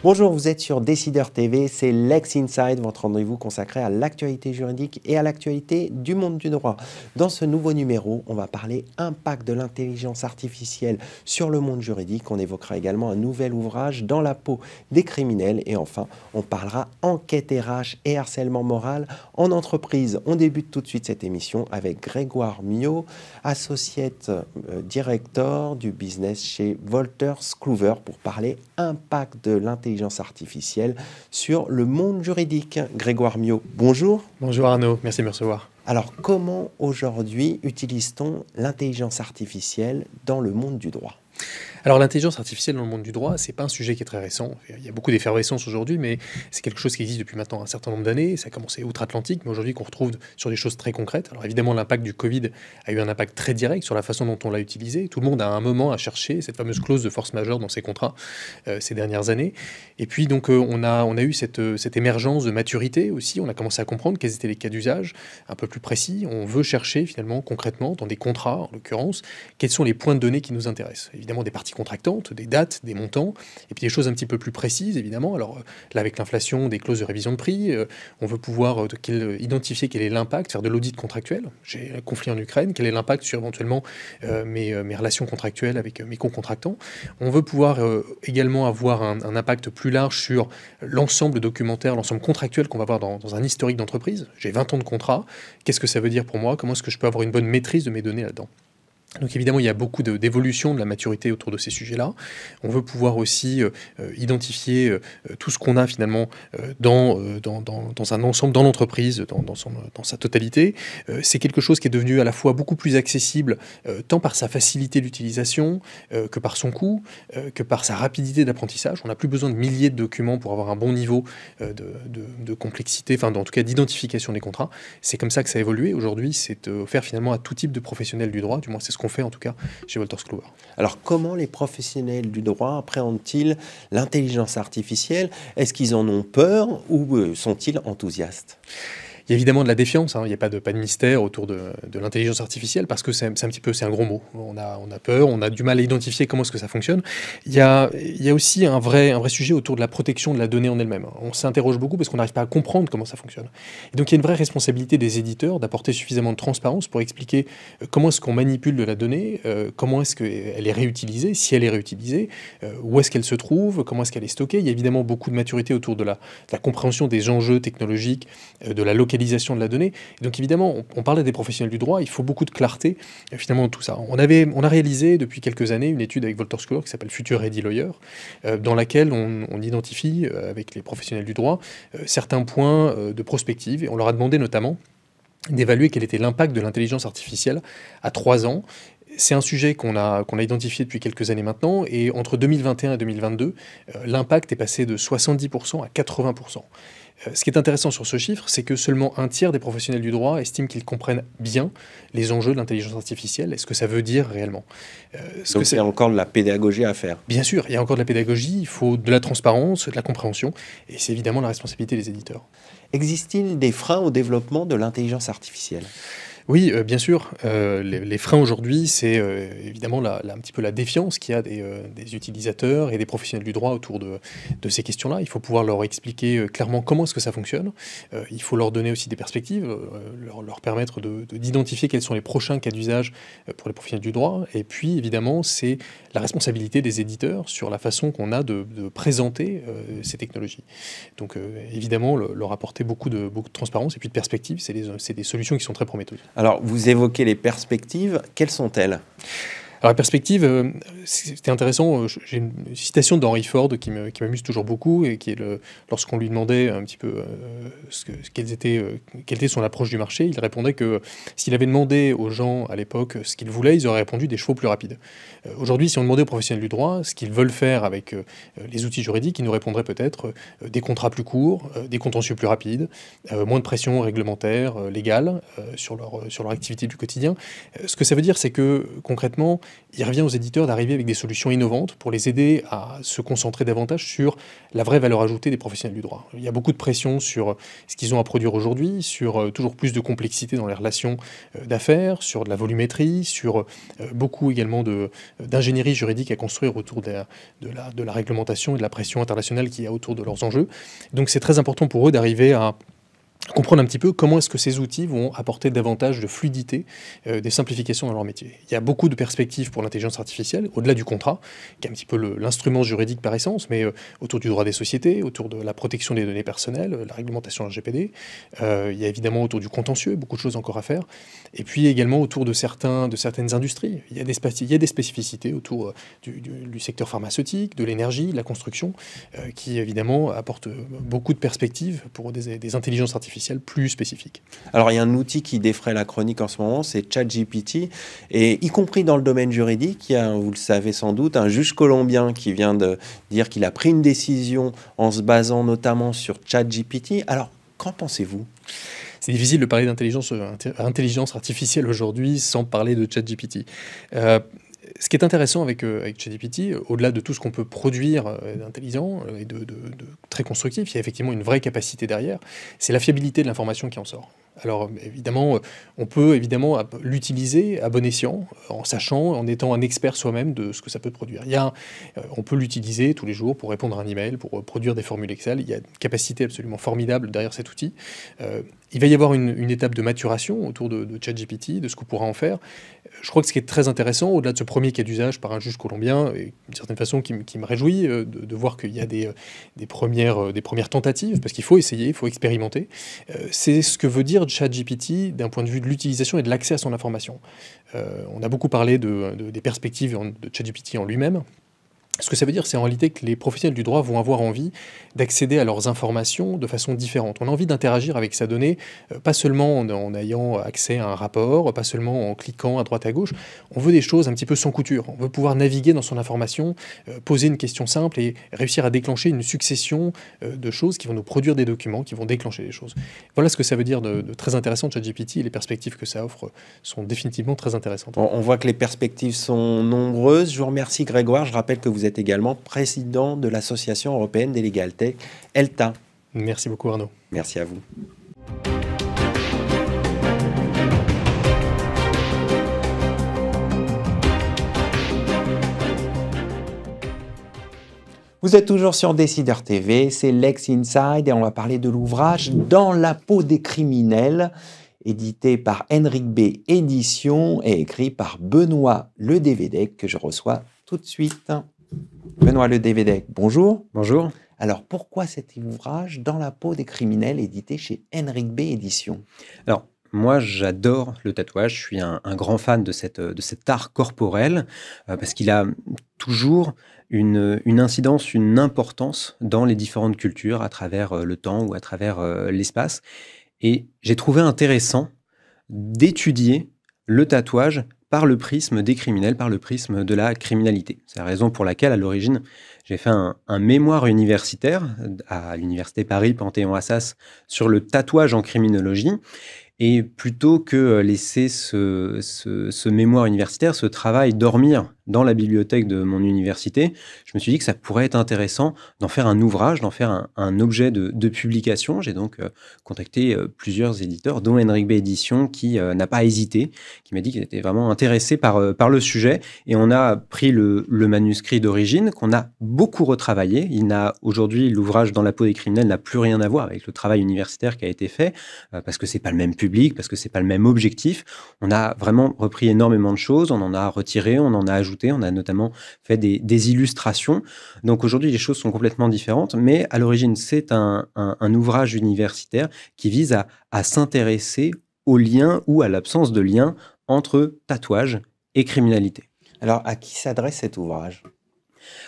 Bonjour, vous êtes sur Décideur TV, c'est Lex Inside, votre rendez-vous consacré à l'actualité juridique et à l'actualité du monde du droit. Dans ce nouveau numéro, on va parler impact de l'intelligence artificielle sur le monde juridique. On évoquera également un nouvel ouvrage dans la peau des criminels. Et enfin, on parlera enquête RH et harcèlement moral en entreprise. On débute tout de suite cette émission avec Grégoire Miot, Associate Director du business chez Wolters Kluwer pour parler impact de l'intelligence artificielle sur le monde juridique. Grégoire Miot, bonjour. Bonjour Arnaud, merci de me recevoir. Alors, comment aujourd'hui utilise-t-on l'intelligence artificielle dans le monde du droit ? Alors l'intelligence artificielle dans le monde du droit, c'est pas un sujet qui est très récent. Il y a beaucoup d'effervescence aujourd'hui, mais c'est quelque chose qui existe depuis maintenant un certain nombre d'années. Ça a commencé outre-Atlantique, mais aujourd'hui qu'on retrouve sur des choses très concrètes. Alors évidemment, l'impact du Covid a eu un impact très direct sur la façon dont on l'a utilisé. Tout le monde a à un moment à chercher cette fameuse clause de force majeure dans ses contrats ces dernières années. Et puis donc on a eu cette émergence de maturité aussi. On a commencé à comprendre quels étaient les cas d'usage un peu plus précis. On veut chercher finalement concrètement dans des contrats, en l'occurrence, quels sont les points de données qui nous intéressent. Évidemment des parties contractantes, des dates, des montants, et puis des choses un petit peu plus précises, évidemment. Alors là, avec l'inflation, des clauses de révision de prix, on veut pouvoir identifier quel est l'impact, faire de l'audit contractuel. J'ai un conflit en Ukraine, quel est l'impact sur éventuellement mes relations contractuelles avec mes co-contractants. On veut pouvoir également avoir un impact plus large sur l'ensemble documentaire, l'ensemble contractuel qu'on va avoir dans un historique d'entreprise. J'ai 20 ans de contrat, qu'est-ce que ça veut dire pour moi? Comment est-ce que je peux avoir une bonne maîtrise de mes données là-dedans? Donc évidemment, il y a beaucoup d'évolution de la maturité autour de ces sujets-là. On veut pouvoir aussi identifier tout ce qu'on a finalement dans un ensemble, dans l'entreprise, dans sa totalité. C'est quelque chose qui est devenu à la fois beaucoup plus accessible, tant par sa facilité d'utilisation, que par son coût, que par sa rapidité d'apprentissage. On n'a plus besoin de milliers de documents pour avoir un bon niveau de complexité, enfin en tout cas d'identification des contrats. C'est comme ça que ça a évolué. Aujourd'hui, c'est offert finalement à tout type de professionnels du droit, du moins c'est ce qu'on fait en tout cas chez Wolters Kluwer. Alors comment les professionnels du droit appréhendent-ils l'intelligence artificielle? Est-ce qu'ils en ont peur ou sont-ils enthousiastes? Il y a évidemment de la défiance, hein. Il n'y a pas de mystère autour de l'intelligence artificielle parce que c'est un gros mot. On a peur, on a du mal à identifier comment est-ce que ça fonctionne. Il y a aussi un vrai sujet autour de la protection de la donnée en elle-même. On s'interroge beaucoup parce qu'on n'arrive pas à comprendre comment ça fonctionne. Et donc il y a une vraie responsabilité des éditeurs d'apporter suffisamment de transparence pour expliquer comment est-ce qu'on manipule de la donnée, comment est-ce qu'elle est réutilisée, si elle est réutilisée, où est-ce qu'elle se trouve, comment est-ce qu'elle est stockée. Il y a évidemment beaucoup de maturité autour de la compréhension des enjeux technologiques, de la localisation de la donnée. Et donc évidemment, on parlait des professionnels du droit, il faut beaucoup de clarté finalement dans tout ça. On a réalisé depuis quelques années une étude avec Wolters Kluwer qui s'appelle Future Ready Lawyer, dans laquelle on identifie avec les professionnels du droit certains points de prospective et on leur a demandé notamment d'évaluer quel était l'impact de l'intelligence artificielle à 3 ans. C'est un sujet qu'on a identifié depuis quelques années maintenant, et entre 2021 et 2022, l'impact est passé de 70% à 80%. Ce qui est intéressant sur ce chiffre, c'est que seulement un tiers des professionnels du droit estiment qu'ils comprennent bien les enjeux de l'intelligence artificielle et ce que ça veut dire réellement. Donc il y a encore de la pédagogie à faire. Bien sûr, il y a encore de la pédagogie, il faut de la transparence, de la compréhension, et c'est évidemment la responsabilité des éditeurs. Existe-t-il des freins au développement de l'intelligence artificielle ? Oui, bien sûr. Les freins aujourd'hui, c'est évidemment un petit peu la défiance qu'il y a des utilisateurs et des professionnels du droit autour de ces questions-là. Il faut pouvoir leur expliquer clairement comment est-ce que ça fonctionne. Il faut leur donner aussi des perspectives, leur permettre d'identifier quels sont les prochains cas d'usage pour les professionnels du droit. Et puis, évidemment, c'est la responsabilité des éditeurs sur la façon qu'on a de présenter ces technologies. Donc, évidemment, leur apporter beaucoup de transparence et puis de perspectives, c'est des solutions qui sont très prometteuses. Alors, vous évoquez les perspectives. Quelles sont-elles ? Alors la perspective, c'était intéressant, j'ai une citation d'Henry Ford qui m'amuse toujours beaucoup, et qui est lorsqu'on lui demandait un petit peu quelle était son approche du marché, il répondait que s'il avait demandé aux gens à l'époque ce qu'ils voulaient, ils auraient répondu des chevaux plus rapides. Aujourd'hui, si on demandait aux professionnels du droit ce qu'ils veulent faire avec les outils juridiques, ils nous répondraient peut-être des contrats plus courts, des contentieux plus rapides, moins de pression réglementaire, légale sur leur activité du quotidien. Ce que ça veut dire, c'est que concrètement, il revient aux éditeurs d'arriver avec des solutions innovantes pour les aider à se concentrer davantage sur la vraie valeur ajoutée des professionnels du droit. Il y a beaucoup de pression sur ce qu'ils ont à produire aujourd'hui, sur toujours plus de complexité dans les relations d'affaires, sur de la volumétrie, sur beaucoup également d'ingénierie juridique à construire autour de la réglementation et de la pression internationale qu'il y a autour de leurs enjeux. Donc c'est très important pour eux d'arriver à comprendre un petit peu comment est-ce que ces outils vont apporter davantage de fluidité, des simplifications dans leur métier. Il y a beaucoup de perspectives pour l'intelligence artificielle, au-delà du contrat, qui est un petit peu l'instrument juridique par essence, mais autour du droit des sociétés, autour de la protection des données personnelles, la réglementation RGPD. Il y a évidemment autour du contentieux, beaucoup de choses encore à faire. Et puis également autour de certaines industries. Il y a des spécificités autour du secteur pharmaceutique, de l'énergie, de la construction, qui évidemment apportent beaucoup de perspectives pour des intelligences artificielles plus spécifiques. Alors, il y a un outil qui défraie la chronique en ce moment, c'est ChatGPT. Et y compris dans le domaine juridique, il y a, vous le savez sans doute, un juge colombien qui vient de dire qu'il a pris une décision en se basant notamment sur ChatGPT. Alors, qu'en pensez-vous ? C'est difficile de parler d'intelligence artificielle aujourd'hui sans parler de ChatGPT. Ce qui est intéressant avec ChatGPT, au-delà de tout ce qu'on peut produire d'intelligent et de très constructif, il y a effectivement une vraie capacité derrière, c'est la fiabilité de l'information qui en sort. Alors évidemment, on peut évidemment l'utiliser à bon escient, en sachant, en étant un expert soi-même de ce que ça peut produire. On peut l'utiliser tous les jours pour répondre à un email, pour produire des formules Excel. Il y a une capacité absolument formidable derrière cet outil. Il va y avoir une étape de maturation autour de ChatGPT, de ce qu'on pourra en faire. Je crois que ce qui est très intéressant, au-delà de ce premier cas d'usage par un juge colombien, et d'une certaine façon qui me réjouit de voir qu'il y a des premières tentatives, parce qu'il faut essayer, il faut expérimenter, c'est ce que veut dire ChatGPT d'un point de vue de l'utilisation et de l'accès à son information. On a beaucoup parlé des perspectives de ChatGPT en lui-même. Ce que ça veut dire, c'est en réalité que les professionnels du droit vont avoir envie d'accéder à leurs informations de façon différente. On a envie d'interagir avec sa donnée, pas seulement en ayant accès à un rapport, pas seulement en cliquant à droite à gauche. On veut des choses un petit peu sans couture. On veut pouvoir naviguer dans son information, poser une question simple et réussir à déclencher une succession de choses qui vont nous produire des documents, qui vont déclencher des choses. Voilà ce que ça veut dire de très intéressant de ChatGPT, et les perspectives que ça offre sont définitivement très intéressantes. On voit que les perspectives sont nombreuses. Je vous remercie Grégoire. Je rappelle que vous êtes également président de l'Association européenne des Legal Tech, ELTA. Merci beaucoup Arnaud. Merci à vous. Vous êtes toujours sur Décideur TV, c'est Lex Inside et on va parler de l'ouvrage Dans la peau des criminels, édité par Henrik B. Éditions et écrit par Benoît Ledévédec, que je reçois tout de suite. Benoît Ledévédec, bonjour. Bonjour. Alors, pourquoi cet ouvrage Dans la peau des criminels, édité chez Henrik B. Éditions ? Alors, moi, j'adore le tatouage. Je suis un grand fan de cet art corporel parce qu'il a toujours une incidence, une importance dans les différentes cultures à travers le temps ou à travers l'espace. Et j'ai trouvé intéressant d'étudier le tatouage par le prisme des criminels, par le prisme de la criminalité. C'est la raison pour laquelle, à l'origine, j'ai fait un mémoire universitaire à l'Université Paris Panthéon-Assas sur le tatouage en criminologie. Et plutôt que laisser ce mémoire universitaire, ce travail dormir dans la bibliothèque de mon université, je me suis dit que ça pourrait être intéressant d'en faire un ouvrage, d'en faire un objet de publication. J'ai donc contacté plusieurs éditeurs, dont Henrik B. Éditions, qui n'a pas hésité, qui m'a dit qu'il était vraiment intéressé par le sujet. Et on a pris le manuscrit d'origine, qu'on a beaucoup retravaillé. Aujourd'hui, l'ouvrage Dans la peau des criminels n'a plus rien à voir avec le travail universitaire qui a été fait, parce que c'est pas le même public, parce que c'est pas le même objectif. On a vraiment repris énormément de choses, on en a retiré, on en a ajouté. On a notamment fait des illustrations. Donc aujourd'hui, les choses sont complètement différentes, mais à l'origine, c'est un ouvrage universitaire qui vise à s'intéresser au lien ou à l'absence de lien entre tatouage et criminalité. Alors, à qui s'adresse cet ouvrage ?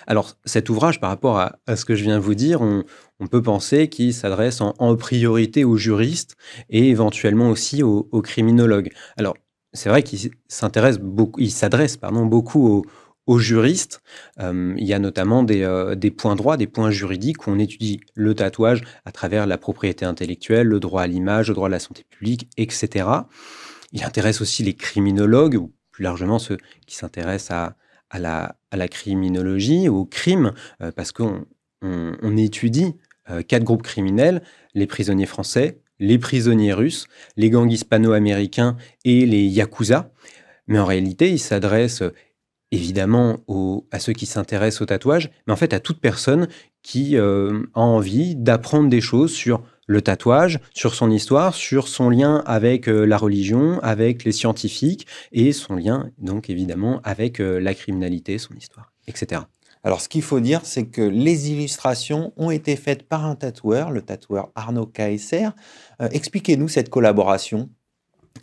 Alors, cet ouvrage, par rapport à ce que je viens de vous dire, on peut penser qu'il s'adresse en priorité aux juristes et éventuellement aussi aux criminologues. Alors, c'est vrai qu'il s'adresse beaucoup aux juristes. Il y a notamment des points droits, des points juridiques où on étudie le tatouage à travers la propriété intellectuelle, le droit à l'image, le droit à la santé publique, etc. Il intéresse aussi les criminologues, ou plus largement ceux qui s'intéressent à la criminologie, au crime, parce qu'on étudie 4 groupes criminels, les prisonniers français, les prisonniers russes, les gangs hispano-américains et les yakuza. Mais en réalité, il s'adresse évidemment à ceux qui s'intéressent au tatouage, mais en fait à toute personne qui a envie d'apprendre des choses sur le tatouage, sur son histoire, sur son lien avec la religion, avec les scientifiques, et son lien, donc évidemment, avec la criminalité, son histoire, etc. Alors, ce qu'il faut dire, c'est que les illustrations ont été faites par un tatoueur, le tatoueur Arnaud KSR. Expliquez-nous cette collaboration.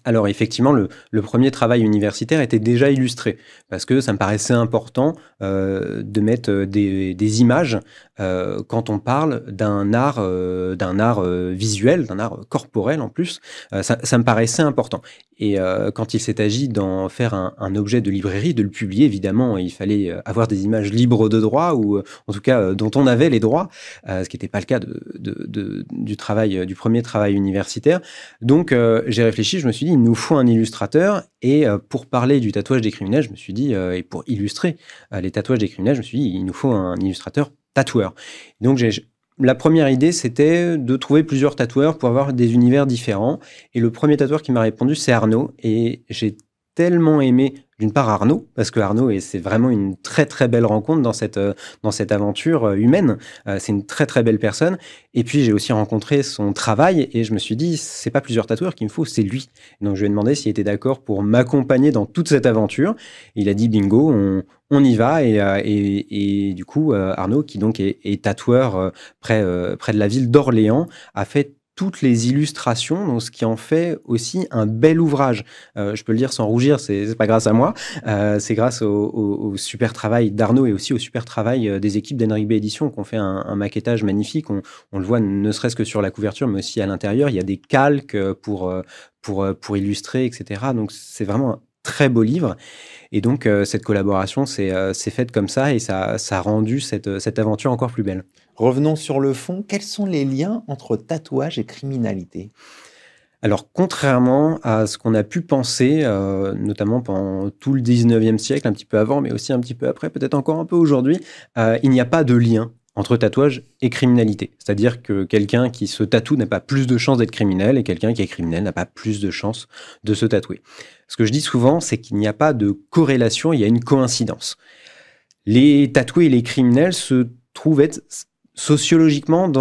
Alors effectivement, le premier travail universitaire était déjà illustré, parce que ça me paraissait important de mettre des images quand on parle d'un art visuel, d'un art corporel en plus. Ça me paraissait important. Et quand il s'est agi d'en faire un objet de librairie, de le publier, évidemment, il fallait avoir des images libres de droit, ou en tout cas dont on avait les droits, ce qui n'était pas le cas du premier travail universitaire. Donc j'ai réfléchi, je me suis dit, il nous faut un illustrateur. Et pour parler du tatouage des criminels, je me suis dit, et pour illustrer les tatouages des criminels, je me suis dit, il nous faut un illustrateur tatoueur. Donc la première idée, c'était de trouver plusieurs tatoueurs pour avoir des univers différents. Et le premier tatoueur qui m'a répondu, c'est Arnaud. Et j'ai tellement aimé, d'une part, Arnaud, parce que Arnaud, c'est vraiment une très, très belle rencontre dans cette aventure humaine. C'est une très, très belle personne. Et puis, j'ai aussi rencontré son travail et je me suis dit, c'est pas plusieurs tatoueurs qu'il me faut, c'est lui. Donc, je lui ai demandé s'il était d'accord pour m'accompagner dans toute cette aventure. Il a dit, bingo, on y va. Et du coup, Arnaud, qui donc est tatoueur près de la ville d'Orléans, a fait toutes les illustrations, donc ce qui en fait aussi un bel ouvrage. Je peux le dire sans rougir, c'est pas grâce à moi, c'est grâce au super travail d'Arnaud et aussi au super travail des équipes d'Henrik B Éditions qui ont fait un maquettage magnifique. On le voit ne serait-ce que sur la couverture, mais aussi à l'intérieur. Il y a des calques pour illustrer, etc. Donc c'est vraiment un très beau livre. Et donc cette collaboration s'est faite comme ça et ça a rendu cette aventure encore plus belle. Revenons sur le fond. Quels sont les liens entre tatouage et criminalité ? Alors, contrairement à ce qu'on a pu penser, notamment pendant tout le 19e siècle, un petit peu avant, mais aussi un petit peu après, peut-être encore un peu aujourd'hui, il n'y a pas de lien entre tatouage et criminalité. C'est-à-dire que quelqu'un qui se tatoue n'a pas plus de chances d'être criminel et quelqu'un qui est criminel n'a pas plus de chances de se tatouer. Ce que je dis souvent, c'est qu'il n'y a pas de corrélation, il y a une coïncidence. Les tatoués et les criminels se trouvent être sociologiquement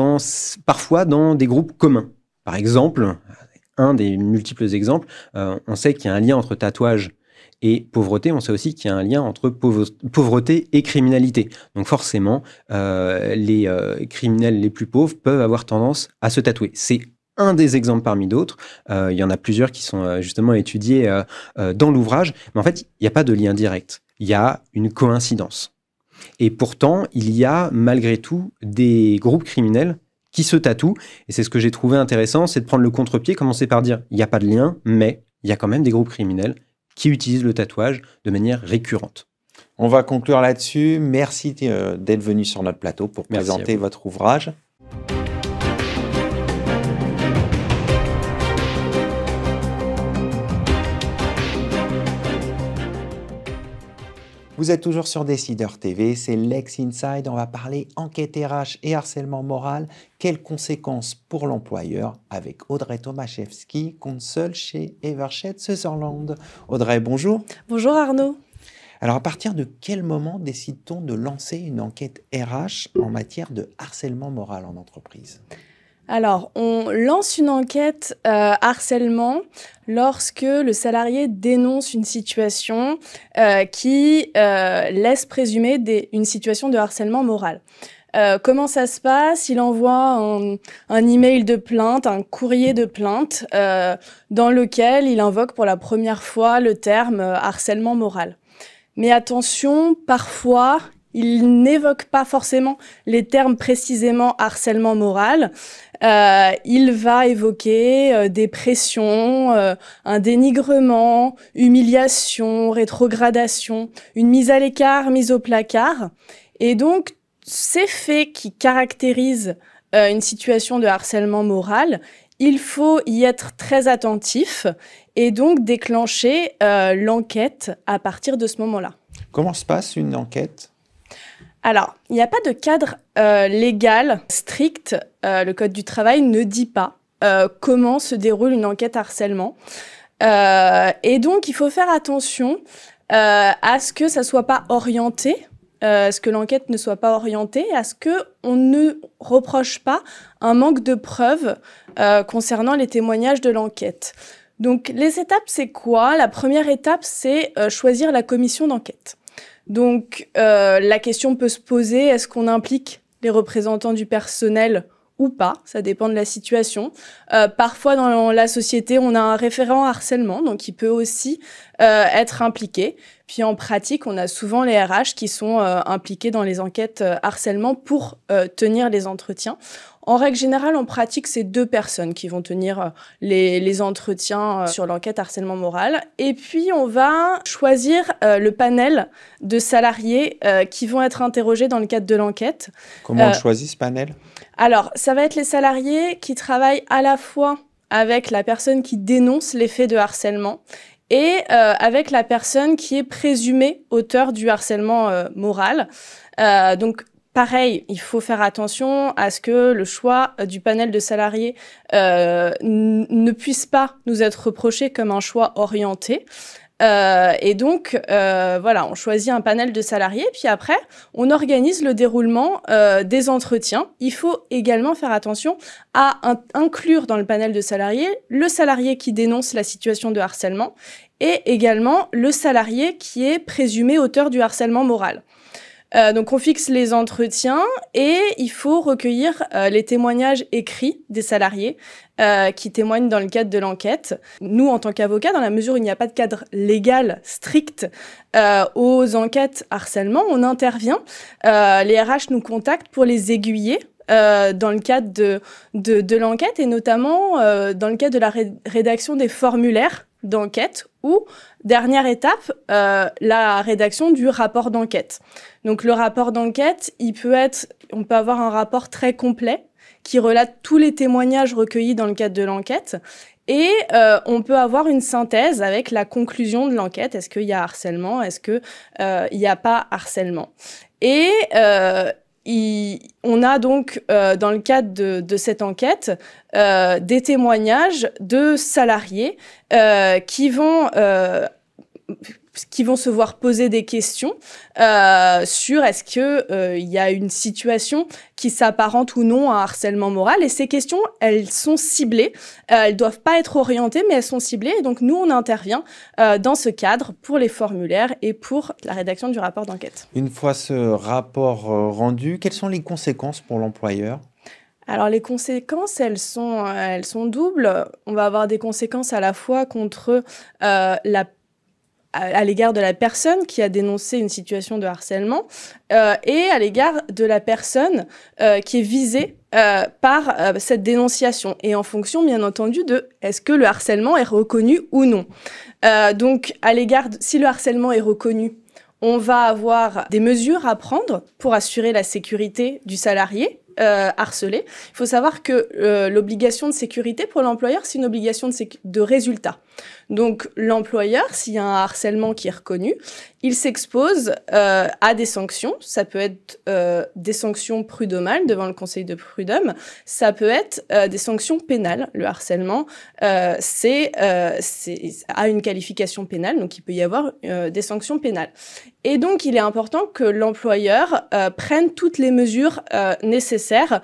parfois dans des groupes communs. Par exemple, un des multiples exemples, on sait qu'il y a un lien entre tatouage et pauvreté, on sait aussi qu'il y a un lien entre pauvreté et criminalité. Donc forcément, les criminels les plus pauvres peuvent avoir tendance à se tatouer. C'est un des exemples parmi d'autres. Il y en a plusieurs qui sont justement étudiés dans l'ouvrage, mais en fait, il n'y a pas de lien direct. Il y a une coïncidence. Et pourtant, il y a malgré tout des groupes criminels qui se tatouent. Et c'est ce que j'ai trouvé intéressant, c'est de prendre le contre-pied, commencer par dire il n'y a pas de lien, mais il y a quand même des groupes criminels qui utilisent le tatouage de manière récurrente. On va conclure là-dessus. Merci d'être venu sur notre plateau pour présenter votre ouvrage. Vous êtes toujours sur Décideur TV, c'est Lex Inside. On va parler enquête RH et harcèlement moral. Quelles conséquences pour l'employeur avec Audrey Tomaszewski, consul chez Evershed Sutherland. Audrey, bonjour. Bonjour Arnaud. Alors, à partir de quel moment décide-t-on de lancer une enquête RH en matière de harcèlement moral en entreprise ? Alors, on lance une enquête harcèlement lorsque le salarié dénonce une situation qui laisse présumer une situation de harcèlement moral. Comment ça se passe ? Il envoie un email de plainte, un courrier de plainte, dans lequel il invoque pour la première fois le terme harcèlement moral. Mais attention, parfois, il n'évoque pas forcément les termes précisément harcèlement moral. Il va évoquer des pressions, un dénigrement, humiliation, rétrogradation, une mise à l'écart, mise au placard. Et donc, ces faits qui caractérisent une situation de harcèlement moral, il faut y être très attentif et donc déclencher l'enquête à partir de ce moment-là. Comment se passe une enquête ? Alors, il n'y a pas de cadre légal strict. Le Code du travail ne dit pas comment se déroule une enquête harcèlement. Et donc, il faut faire attention à ce que ça ne soit pas orienté, à ce que l'enquête ne soit pas orientée, à ce qu'on ne reproche pas un manque de preuves concernant les témoignages de l'enquête. Donc, les étapes, c'est quoi ? La première étape, c'est choisir la commission d'enquête. Donc, la question peut se poser, est-ce qu'on implique les représentants du personnel ou pas? Ça dépend de la situation. Parfois, dans la société, on a un référent harcèlement, donc il peut aussi être impliqué. Puis en pratique, on a souvent les RH qui sont impliqués dans les enquêtes harcèlement pour tenir les entretiens. En règle générale, en pratique, c'est 2 personnes qui vont tenir les entretiens sur l'enquête harcèlement moral. Et puis, on va choisir le panel de salariés qui vont être interrogés dans le cadre de l'enquête. Comment on le choisit, ce panel ? Alors, ça va être les salariés qui travaillent à la fois avec la personne qui dénonce les faits de harcèlement et avec la personne qui est présumée auteur du harcèlement moral. Donc, pareil, il faut faire attention à ce que le choix du panel de salariés ne puisse pas nous être reproché comme un choix orienté. Et donc, voilà, on choisit un panel de salariés, puis après, on organise le déroulement des entretiens. Il faut également faire attention à inclure dans le panel de salariés le salarié qui dénonce la situation de harcèlement et également le salarié qui est présumé auteur du harcèlement moral. Donc, on fixe les entretiens et il faut recueillir les témoignages écrits des salariés qui témoignent dans le cadre de l'enquête. Nous, en tant qu'avocats, dans la mesure où il n'y a pas de cadre légal strict aux enquêtes harcèlement, on intervient. Les RH nous contactent pour les aiguiller dans le cadre de l'enquête et notamment dans le cadre de la rédaction des formulaires d'enquête ou, dernière étape, la rédaction du rapport d'enquête. Donc le rapport d'enquête, on peut avoir un rapport très complet qui relate tous les témoignages recueillis dans le cadre de l'enquête et on peut avoir une synthèse avec la conclusion de l'enquête. Est-ce qu'il y a harcèlement? Est-ce qu'il n'y a pas harcèlement? Et on a donc, dans le cadre de cette enquête, des témoignages de salariés qui vont se voir poser des questions sur est-ce qu'il y a une situation qui s'apparente ou non à un harcèlement moral. Et ces questions, elles sont ciblées. Elles doivent pas être orientées, mais elles sont ciblées. Et donc, nous, on intervient dans ce cadre pour les formulaires et pour la rédaction du rapport d'enquête. Une fois ce rapport rendu, quelles sont les conséquences pour l'employeur ? Alors, les conséquences, elles sont doubles. On va avoir des conséquences à la fois contre à l'égard de la personne qui a dénoncé une situation de harcèlement et à l'égard de la personne qui est visée par cette dénonciation et en fonction, bien entendu, de est-ce que le harcèlement est reconnu ou non. Donc, si le harcèlement est reconnu, on va avoir des mesures à prendre pour assurer la sécurité du salarié harcelé. Il faut savoir que l'obligation de sécurité pour l'employeur, c'est une obligation de résultat. Donc, l'employeur, s'il y a un harcèlement qui est reconnu, il s'expose à des sanctions. Ça peut être des sanctions prud'homales devant le conseil de prud'homme. Ça peut être des sanctions pénales. Le harcèlement, a une qualification pénale, donc il peut y avoir des sanctions pénales. Et donc, il est important que l'employeur prenne toutes les mesures nécessaires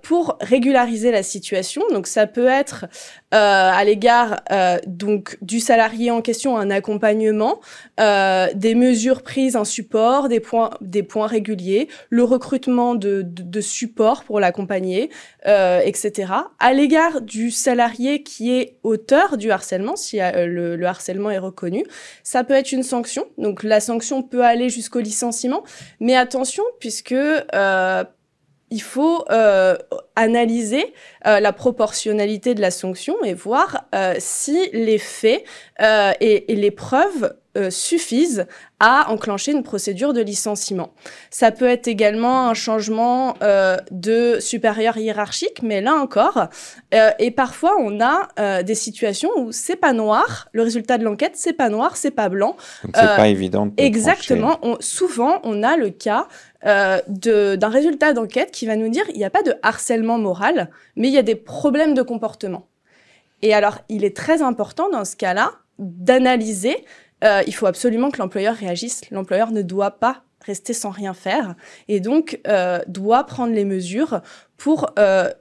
pour régulariser la situation. Donc, ça peut être à l'égard donc du salarié en question un accompagnement, des mesures prises, un support, des points réguliers, le recrutement de support pour l'accompagner, etc. À l'égard du salarié qui est auteur du harcèlement, si le harcèlement est reconnu, ça peut être une sanction. Donc la sanction peut aller jusqu'au licenciement, mais attention puisque il faut analyser la proportionnalité de la sanction et voir si les faits et les preuves suffisent à enclencher une procédure de licenciement. Ça peut être également un changement de supérieur hiérarchique, mais là encore, et parfois on a des situations où c'est pas noir, le résultat de l'enquête c'est pas noir, c'est pas blanc. Donc c'est pas évident de Exactement. Souvent on a le cas d'un résultat d'enquête qui va nous dire il n'y a pas de harcèlement moral, mais il y a des problèmes de comportement. Et alors, il est très important dans ce cas-là d'analyser. Il faut absolument que l'employeur réagisse. L'employeur ne doit pas rester sans rien faire et donc doit prendre les mesures pour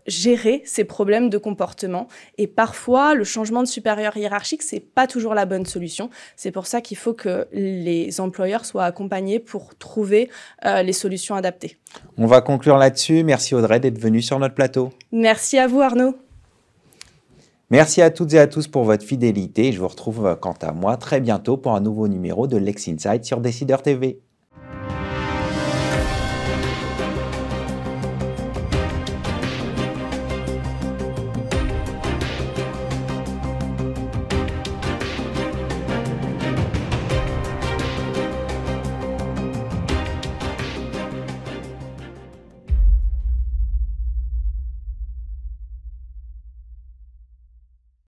gérer ces problèmes de comportement. Et parfois, le changement de supérieur hiérarchique, c'est pas toujours la bonne solution. C'est pour ça qu'il faut que les employeurs soient accompagnés pour trouver les solutions adaptées. On va conclure là-dessus. Merci Audrey d'être venue sur notre plateau. Merci à vous Arnaud. Merci à toutes et à tous pour votre fidélité. Je vous retrouve quant à moi très bientôt pour un nouveau numéro de Lex Inside sur Décideur TV.